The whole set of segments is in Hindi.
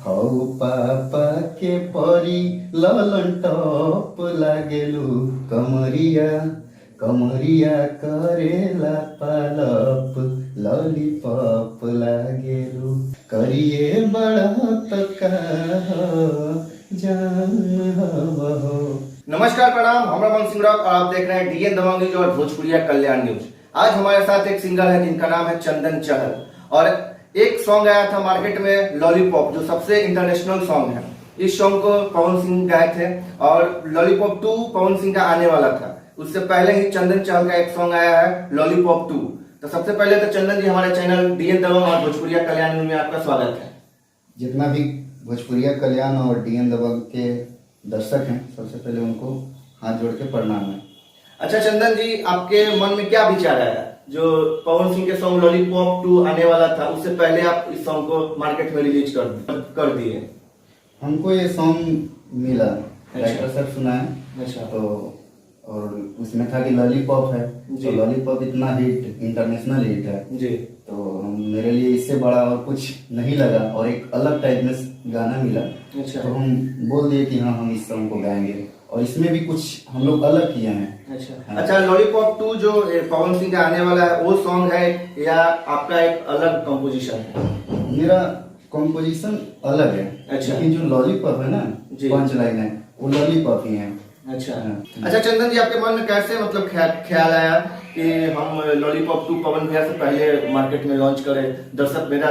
हौ पापा के परी ललन टप लागेलु कमरिया कमरिया करेला पालप लॉलीपॉप लागेलु करिए बड़ा तका जान हो। नमस्कार प्रणाम, हम रमन सिंह और आप देख रहे हैं डीएन दबंग न्यूज और भोजपुरिया कल्याण न्यूज। आज हमारे साथ एक सिंगर है जिनका नाम है चंदन चहल और एक सॉन्ग आया था मार्केट में लॉलीपॉप, जो सबसे इंटरनेशनल सॉन्ग है। इस सॉन्ग को पवन सिंह गाए थे और लॉलीपॉप 2 पवन सिंह का आने वाला था। उससे पहले ही चंदन चहल का एक सॉन्ग आया है लॉलीपॉप 2। तो सबसे पहले तो चंदन जी, हमारे चैनल डीएन दबंग और भोजपुरिया कल्याण न्यूज में आपका स्वागत है। जितना भी भोजपुरिया कल्याण और डीएन दबंग के दर्शक हैं, सबसे पहले उनको हाथ जोड़ के प्रणाम है। अच्छा चंदन जी, आपके मन में क्या विचार आया जो पवन सिंह के सॉन्ग लॉलीपॉप 2 आने वाला था, उससे पहले आप इस सॉन्ग को मार्केट में रिलीज कर दिए? हमको ये सॉन्ग मिला, राइटर सर सुनाया। अच्छा। तो और उसमें था कि लॉलीपॉप है, तो लॉलीपॉप इतना हिट, इंटरनेशनल हिट है जी। तो मेरे लिए इससे बड़ा और कुछ नहीं लगा और एक अलग टाइप में गाना मिला। अच्छा। तो हम बोल दिए कि हाँ, हम इस सॉन्ग को गाएंगे और इसमें भी कुछ हम लोग अलग किए हैं। अच्छा। हाँ। अच्छा, लॉलीपॉप 2 जो पवन सिंह का आने वाला है वो सॉन्ग है या आपका एक अलग कंपोजिशन है? मेरा कंपोजिशन अलग है। अच्छा। लेकिन जो लॉलीपॉप है ना, जी। पंच लाइन है, वो लॉलीपॉप ही है। अच्छा। हाँ। अच्छा चंदन जी, आपके मन में कैसे मतलब ख्याल आया कि हम लॉलीपॉप 2 पवन भैया से पहले मार्केट में लॉन्च करें, दर्शक मेरा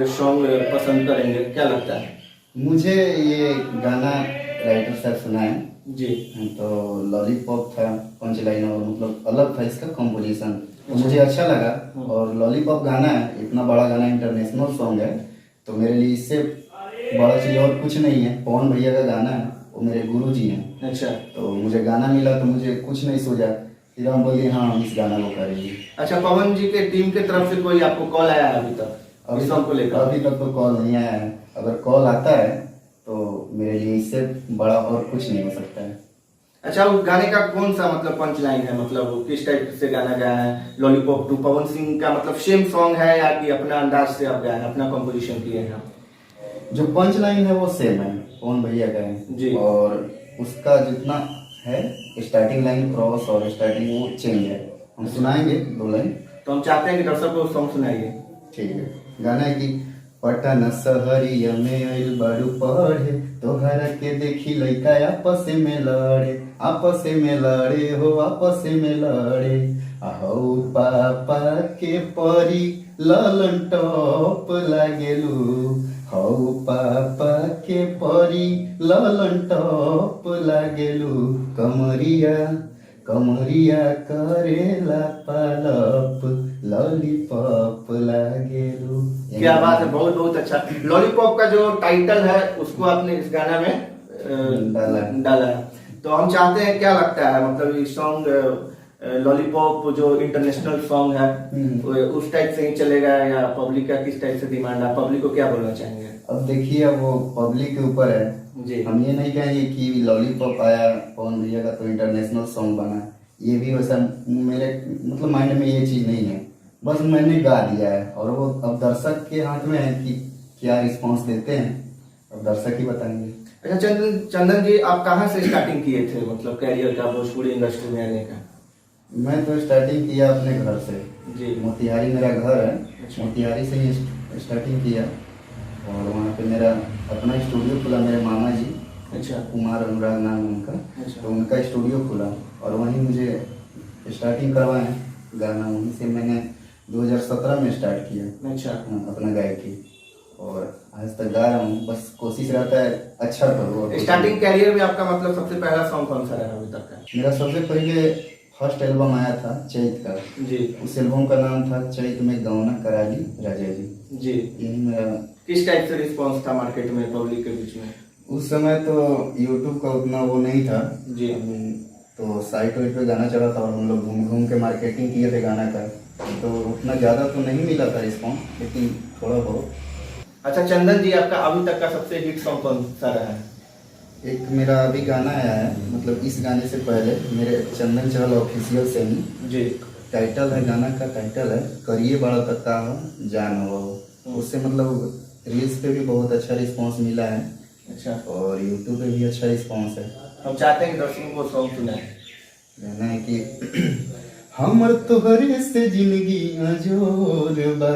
सॉन्ग पसंद करेंगे, क्या लगता है? मुझे ये गाना राइटर सर सुनाए जी। तो लॉलीपॉप था पंच लाइन और मतलब अलग था इसका कंपोजिशन, तो मुझे अच्छा लगा। और लॉलीपॉप गाना है, इतना बड़ा गाना, इंटरनेशनल सॉन्ग है, तो मेरे लिए इससे बड़ा चीज और कुछ नहीं है। पवन भैया का गाना है, वो मेरे गुरु जी हैं। अच्छा। तो मुझे गाना मिला तो मुझे कुछ नहीं सूझा, फिर हम बोले हाँ, हम इस गाना को करेंगे। अच्छा, पवन जी के टीम के तरफ से कोई आपको कॉल आया है अभी तक अभी इस सॉन्ग को लेकर? अभी तक तो कॉल नहीं आया है। अगर कॉल आता है तो मेरे लिए इससे बड़ा और कुछ नहीं हो सकता है। अच्छा, उस गाने का कौन सा मतलब पंच लाइन है, मतलब किस टाइप से गाना गाया है? लॉलीपॉप 2 पवन सिंह का मतलब सेम सॉन्ग है या कि अपना अंदाज से आप गाए, अपना कंपोजिशन किए हैं? जो पंच लाइन है वो सेम है, पवन भैया का जी। है, और उसका जितना है स्टार्टिंग लाइन क्रॉस और स्टार्टिंग वो चेंज है। हम सुनाएंगे 2 लाइन। तो हम चाहते हैं कि दर्शक को सॉन्ग सुनाइए। ठीक है। गाना है कि पटना शहरिया में आइल बारू पढ़े, तोहरा के देखी लइका आपस में लड़े हो, आपस में लड़े। आहू पापा के परी ललन टॉप लागेलू, हौ पापा के परी ललन टॉप लागेलू कमरिया कमरिया करेला पालप लॉलीपॉप लागेलू। क्या बात है, बहुत बहुत अच्छा। लॉलीपॉप का जो टाइटल है उसको आपने इस गाना में डाला है। तो हम चाहते हैं, क्या लगता है मतलब ये सॉन्ग लॉलीपॉप जो इंटरनेशनल सॉन्ग है उस टाइप से ही चलेगा या पब्लिक का किस टाइप से डिमांड है? पब्लिक को क्या बोलना चाहेंगे? अब देखिए, अब वो पब्लिक के ऊपर है जी। हम ये नहीं कहेंगे कि लॉलीपॉप आया पवन भैया का तो इंटरनेशनल सॉन्ग बना, ये भी वैसा मेरे मतलब माइंड में ये चीज नहीं है। बस मैंने गा दिया है और वो अब दर्शक के हाथ में है कि क्या रिस्पॉन्स देते हैं, अब दर्शक ही बताएंगे। अच्छा चंदन जी, आप कहाँ से स्टार्टिंग किए थे मतलब कैरियर का भोजपुरी इंडस्ट्री में आने का? मैं तो स्टार्टिंग किया अपने घर से जी। मोतिहारी मेरा घर है। अच्छा। मोतिहारी से ही स्टार्टिंग किया और वहाँ पे मेरा अपना स्टूडियो खुला, मेरे मामा जी, अच्छा। कुमार अनुराग नाम है उनका। अच्छा। तो उनका स्टूडियो खुला और वहीं मुझे स्टार्टिंग करवाए गाना, वहीं से मैंने 2017 में स्टार्ट किया। अच्छा। अपना गायकी और आज तक गा रहा हूँ। बस कोशिश रहता है अच्छा करो। स्टार्टिंग कैरियर में आपका मतलब सबसे पहला सॉन्ग कौन सा रहा अभी तक का? मेरा सबसे पहले फर्स्ट एल्बम आया था चैत का। जी। उस एल्बम का नाम था चैत में गौना कराली राजा जी। जी। यही मेरा। किस टाइप से रिस्पांस था मार्केट में, पब्लिक के बीच में? उस समय तो यूट्यूब का उतना वो नहीं था जी। तो साइट वाइट पे गाना चला था और हम लोग घूम घूम के मार्केटिंग किए थे गाना का, तो उतना ज़्यादा तो नहीं मिला था रिस्पॉन्स, लेकिन थोड़ा बहुत। अच्छा चंदन जी, आपका अभी तक का सबसे हिट सॉन्ग कौन सा रहा है? एक मेरा अभी गाना आया है, मतलब इस गाने से पहले मेरे चंदन चहल ऑफिशियल से ही जी। टाइटल है, गाना का टाइटल है करिए बड़ा तक का जान हो। उससे मतलब रील्स पे भी बहुत अच्छा रिस्पांस मिला है अच्छा, और यूट्यूब पे भी अच्छा रिस्पांस है। हम चाहते हैं कि दर्शकों को सॉन्ग सुनाएं। कहना है कि हमर तोहरे से जिंदगी अजोर बा,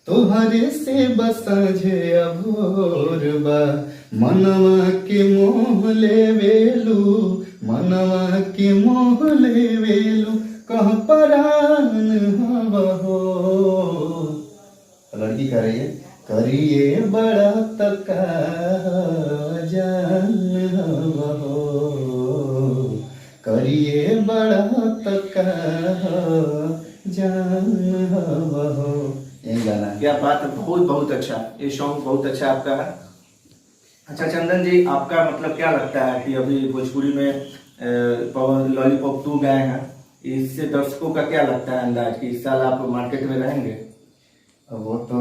तोहरे से बसाझे अभोर बा, मनवा के मोह लेवेलू, मनवा के मोह लेवेलू, कह परान हवा हो। लड़की कर रही है, करिए बड़ा तका जान हवा हो, करिए बड़ा तका जान हवा हो। यही गाना है। क्या बात है, बहुत बहुत अच्छा, ये सॉन्ग बहुत अच्छा आपका है। अच्छा चंदन जी, आपका मतलब क्या लगता है कि अभी भोजपुरी में लॉलीपॉप 2 गए हैं, इससे दर्शकों का क्या लगता है अंदाज कि इस साल आप मार्केट में रहेंगे? अब वो तो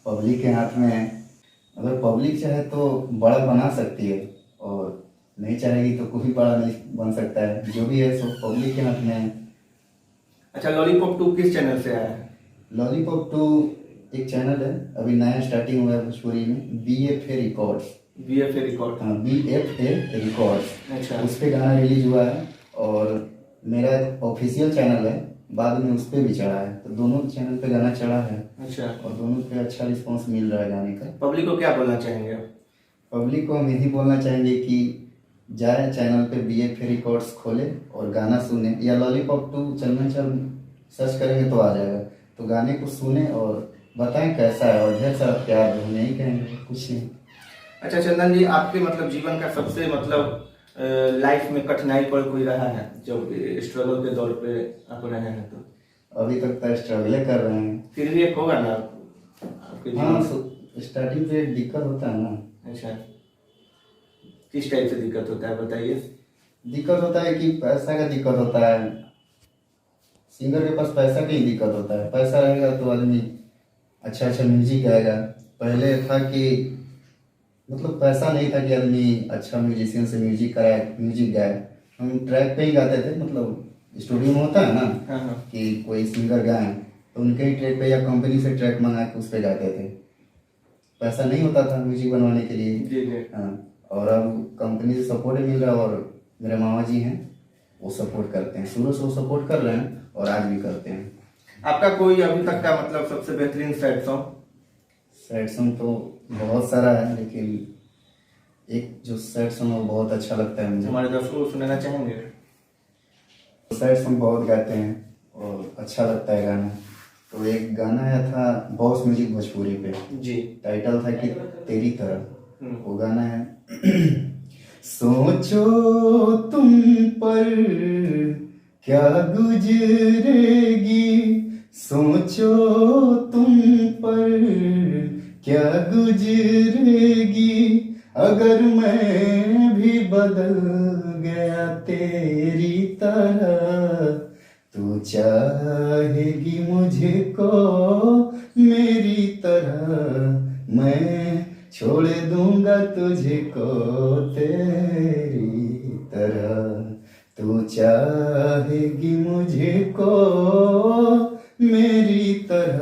पब्लिक के हाथ में है। अगर पब्लिक चाहे तो बड़ा बना सकती है और नहीं चाहेगी तो कोई बड़ा नहीं बन सकता है। जो भी है सब पब्लिक के हाथ में है। अच्छा, लॉलीपॉप 2 किस चैनल से आया है? लॉलीपॉप 2 एक चैनल है, अभी नया स्टार्टिंग हुआ है भोजपुरी में, BFA रिकॉर्ड्स। BFA record. हाँ, BFA रिकॉर्ड्स, अच्छा उस पे गाना रिलीज हुआ है और मेरा ऑफिशियल चैनल है, बाद में उस पे भी चढ़ा है, तो दोनों चैनल पे गाना चढ़ा है अच्छा, और दोनों पे अच्छा रिस्पांस मिल रहा है गाने का। पब्लिक को क्या बोलना चाहेंगे आप? पब्लिक को हम यही बोलना चाहेंगे कि जाए चैनल पे BFA रिकॉर्ड्स खोले और गाना सुने, या लॉलीपॉप 2 चलना चल सर्च करेंगे तो आ जाएगा, तो गाने को सुने और बताएं कैसा है और ढेर सारा प्यार दो, हम यही कहेंगे, कुछ नहीं। अच्छा चंदन जी, आपके मतलब जीवन का सबसे मतलब लाइफ में कठिनाई पर कोई रहा है जब स्ट्रगल के दौर पे आप रहे हैं तो? अभी तक तो स्ट्रगल कर रहे हैं। फिर भी एक होगा ना आपके हाँ, जीवन में? स्टार्टिंग पे दिक्कत होता है ना। अच्छा, किस टाइप से दिक्कत होता है बताइए? दिक्कत होता है कि पैसा का दिक्कत होता है। सिंगर के पास पैसा का ही दिक्कत होता है। पैसा रहेगा तो आदमी अच्छा अच्छा म्यूजिक गाएगा। पहले था कि मतलब पैसा नहीं था कि आदमी अच्छा म्यूजिशियन से म्यूजिक कराए, म्यूजिक गाए। हम ट्रैक पे ही गाते थे, मतलब स्टूडियो में होता है ना हाँ हाँ, कि कोई सिंगर गाए तो उनके ही ट्रैक पे या कंपनी से ट्रैक मंगा के उस पे गाते थे। पैसा नहीं होता था म्यूजिक बनवाने के लिए। जी जी। हाँ, और अब कंपनी से सपोर्ट मिल रहा है और मेरे मामा जी हैं वो सपोर्ट करते हैं, शुरू से वो सपोर्ट कर रहे हैं और आज भी करते हैं। आपका कोई अभी तक का मतलब सबसे बेहतरीन सैड सॉन्ग? सैड सॉन्ग तो बहुत सारा है, लेकिन एक जो सैड सॉन्ग है वो बहुत अच्छा लगता है मुझे। हमारे दर्शकों को सुनाना चाहेंगे? सैड सॉन्ग बहुत गाते हैं और अच्छा लगता है गाना। तो एक गाना आया था बॉस म्यूजिक भोजपुरी पे, जी। टाइटल था कि तेरी तरह। वो गाना है सोचो तुम पर क्या गुजरेगी, सोचो तुम पर क्या गुजरेगी, अगर मैं भी बदल गया तेरी तरह, तू चाहेगी मुझको मेरी तरह, मैं छोड़ दूंगा तुझको तेरी तरह, तू चाहेगी मुझको मेरी तरह,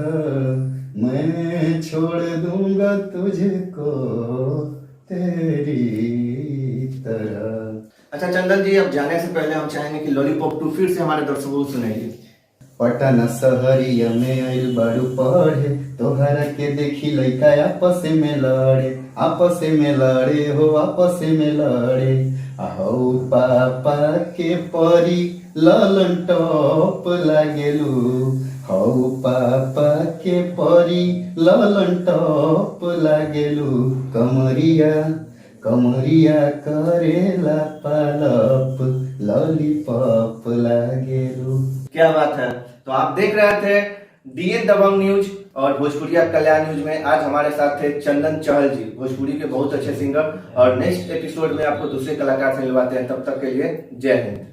मैं छोड़ दूंगा तुझको तेरी तरह। अच्छा चंदन जी, अब जाने से पहले हम चाहेंगे कि लॉलीपॉप 2 फिर से हमारे दर्शकों को सुनाइए। पटना शहरिया में आइल बाड़ू पढ़े, तोहरा के देखी लइका आपस में लड़े, आपस में लड़े हो आपस में लड़े, आहू पापा के परी ललन टॉप लागेलू, हऊ पापा के परी ललन टॉप लागेलू, कमरिया कमरिया करेला पालप लॉलीपॉप लागेलू। क्या बात है। तो आप देख रहे थे डीएन दबंग न्यूज और भोजपुरिया कल्याण न्यूज में आज हमारे साथ थे चंदन चहल जी, भोजपुरी के बहुत अच्छे सिंगर। और नेक्स्ट एपिसोड में आपको दूसरे कलाकार से मिलवाते हैं, तब तक के लिए जय हिंद।